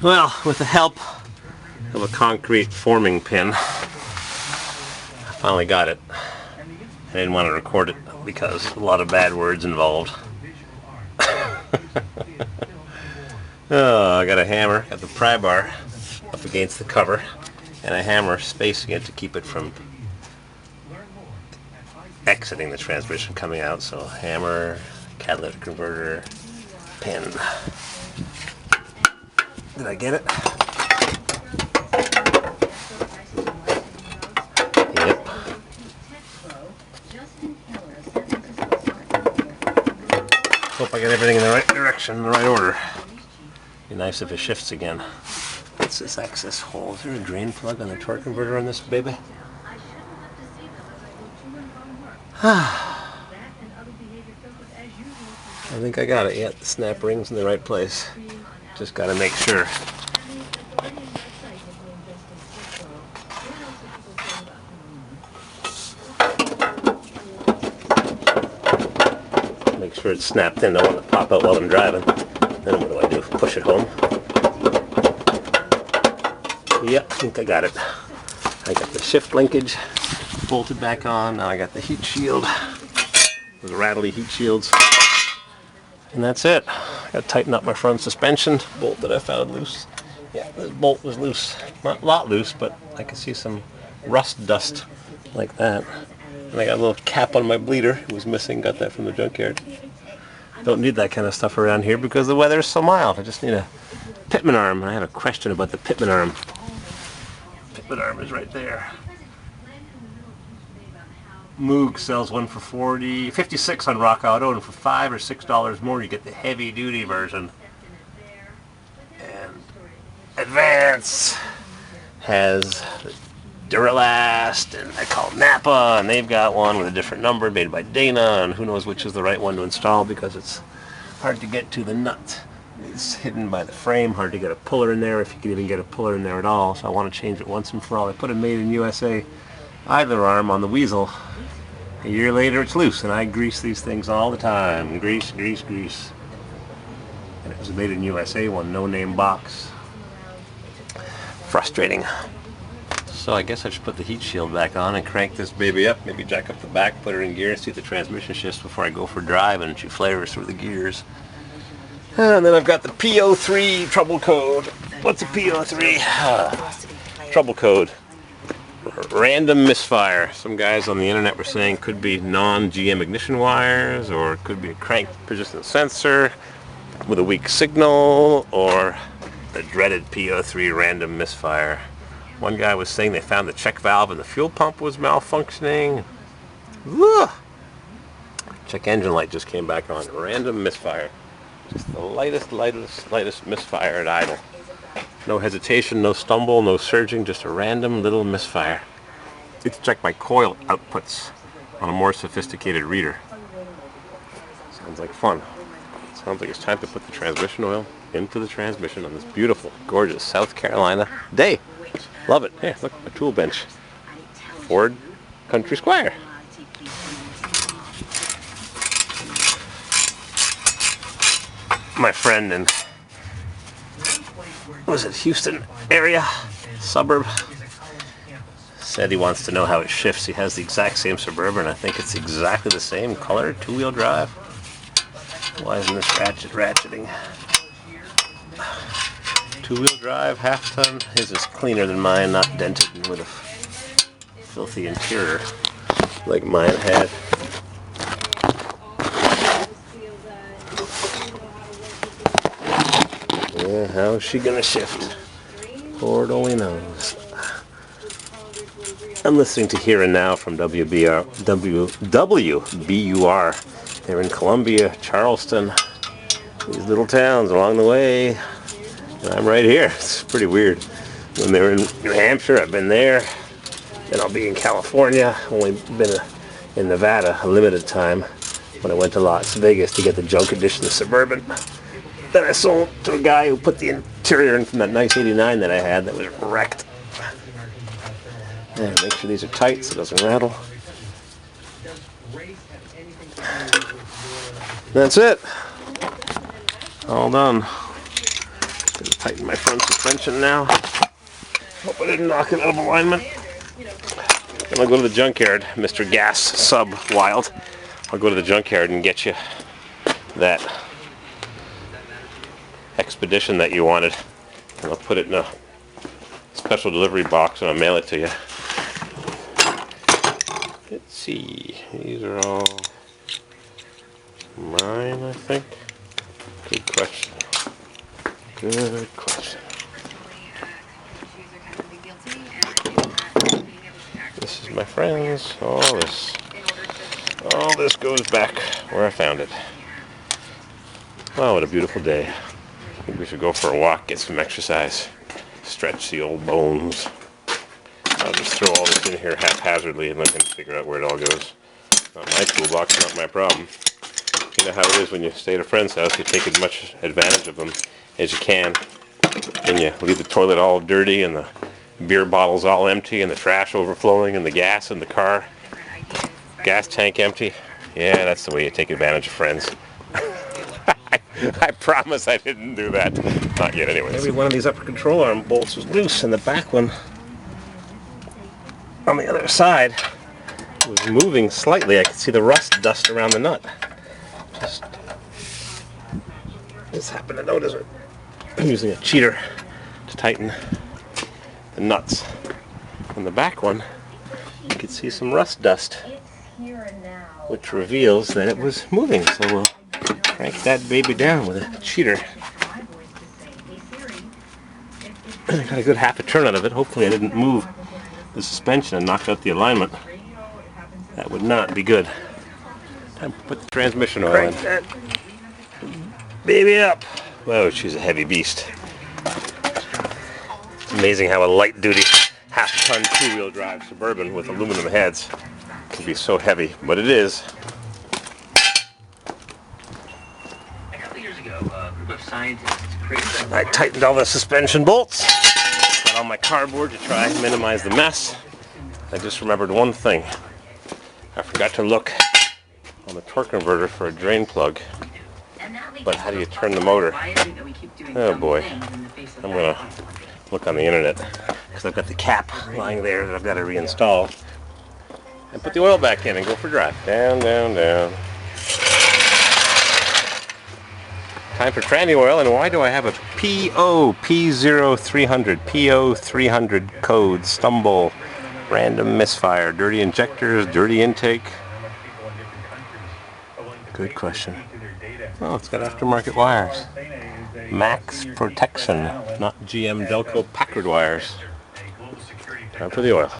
Well, with the help of a concrete forming pin, I finally got it. I didn't want to record it because a lot of bad words involved. Oh, I got a hammer, got the pry bar up against the cover, and a hammer spacing it to keep it from exiting the transmission coming out. So hammer, catalytic converter, pin. Did I get it? Yep. Hope I get everything in the right direction, in the right order. Be nice if it shifts again. What's this access hole? Is there a drain plug on the torque converter on this baby? I think I got it. Yeah, the snap ring's in the right place. Just got to make sure. Make sure it's snapped in. I don't want to pop out while I'm driving. Then what do? Push it home. Yep, I think I got it. I got the shift linkage bolted back on. Now I got the heat shield. Those rattly heat shields. And that's it. I got to tighten up my front suspension bolt that I found loose. Yeah, this bolt was loose. Not a lot loose, but I can see some rust dust like that. And I got a little cap on my bleeder. It was missing. Got that from the junkyard. Don't need that kind of stuff around here because the weather is so mild. I just need a pitman arm. And I have a question about the pitman arm. Pitman arm is right there. Moog sells one for $56 on Rock Auto, and for $5 or $6 more you get the heavy duty version. And Advance has Duralast, and I call Napa, and they've got one with a different number made by Dana, and who knows which is the right one to install because it's hard to get to the nut. It's hidden by the frame, hard to get a puller in there if you can even get a puller in there at all, so I want to change it once and for all. I put a made in USA idler arm on the Weasel. A year later it's loose, and I grease these things all the time. Grease, grease, grease. And it was a made in USA one, no name box. Frustrating. So I guess I should put the heat shield back on and crank this baby up, maybe jack up the back, put her in gear, and see if the transmission shifts before I go for a drive, and she flares through the gears. And then I've got the P03 trouble code. What's a P03? Trouble code. Random misfire. Some guys on the internet were saying could be non-GM ignition wires, or it could be a crank position sensor with a weak signal, or the dreaded P03 random misfire. One guy was saying they found the check valve in the fuel pump was malfunctioning. Ugh. Check engine light just came back on. Random misfire. Just the lightest misfire at idle. No hesitation, no stumble, no surging, just a random little misfire. I need to check my coil outputs on a more sophisticated reader. Sounds like fun. Sounds like it's time to put the transmission oil into the transmission on this beautiful, gorgeous South Carolina day. Love it. Hey, look, a tool bench. Ford Country Squire. My friend in, was it Houston area, suburb, said he wants to know how it shifts. He has the exact same Suburban. I think it's exactly the same color, two-wheel drive. Why isn't this ratcheting? Two-wheel drive, half-ton. His is cleaner than mine, not dented and with a filthy interior like mine had. Yeah, how's she gonna shift? Lord only knows. I'm listening to Here and Now from WBUR. They're in Columbia, Charleston, these little towns along the way. And I'm right here. It's pretty weird. When they were in New Hampshire, I've been there. Then I'll be in California. Only been in Nevada a limited time when I went to Las Vegas to get the junk edition of Suburban. Then I sold to a guy who put the interior in from that nice 89 that I had that was wrecked. And make sure these are tight so it doesn't rattle. That's it. All done. Tighten my front suspension now. Hope I didn't knock it out of alignment. Then I'll go to the junkyard, Mr. Gas Sub Wild. I'll go to the junkyard and get you that expedition that you wanted. And I'll put it in a special delivery box and I'll mail it to you. Let's see. These are all mine, I think. Good question. Good question. This is my friends. All this goes back where I found it. Wow, what a beautiful day. I think we should go for a walk, get some exercise, stretch the old bones. I'll just throw all this in here haphazardly and let him figure out where it all goes. Not my toolbox, not my problem. You know how it is when you stay at a friend's house, you take as much advantage of them as you can. And you leave the toilet all dirty and the beer bottles all empty and the trash overflowing and the gas in the car, gas tank empty. Yeah, that's the way you take advantage of friends. I promise I didn't do that. Not yet anyways. Every one of these upper control arm bolts was loose and the back one on the other side was moving slightly. I could see the rust dust around the nut. Just happened to notice it. I'm using a cheater to tighten the nuts. On the back one, you could see some rust dust, which reveals that it was moving. So we'll crank that baby down with a cheater. I got a good half a turn out of it. Hopefully I didn't move the suspension and knock out the alignment. That would not be good. Time to put the transmission oil in. Crank that baby up. Whoa, she's a heavy beast. It's amazing how a light-duty half-ton two-wheel drive Suburban with aluminum heads can be so heavy, but it is. A couple years ago, a group of scientists created I tightened all the suspension bolts, got on my cardboard to try and minimize the mess. I just remembered one thing. I forgot to look on the torque converter for a drain plug. But how do you turn the motor? Oh boy. I'm going to look on the internet because I've got the cap lying there that I've got to reinstall. And put the oil back in and go for a drive. Down, down, down. Time for tranny oil, and why do I have a P0300 P0300 code? Stumble, random misfire, dirty injectors, dirty intake. Good question. Oh, it's got aftermarket wires. Max protection, not GM Delco Packard wires. Time for the oil.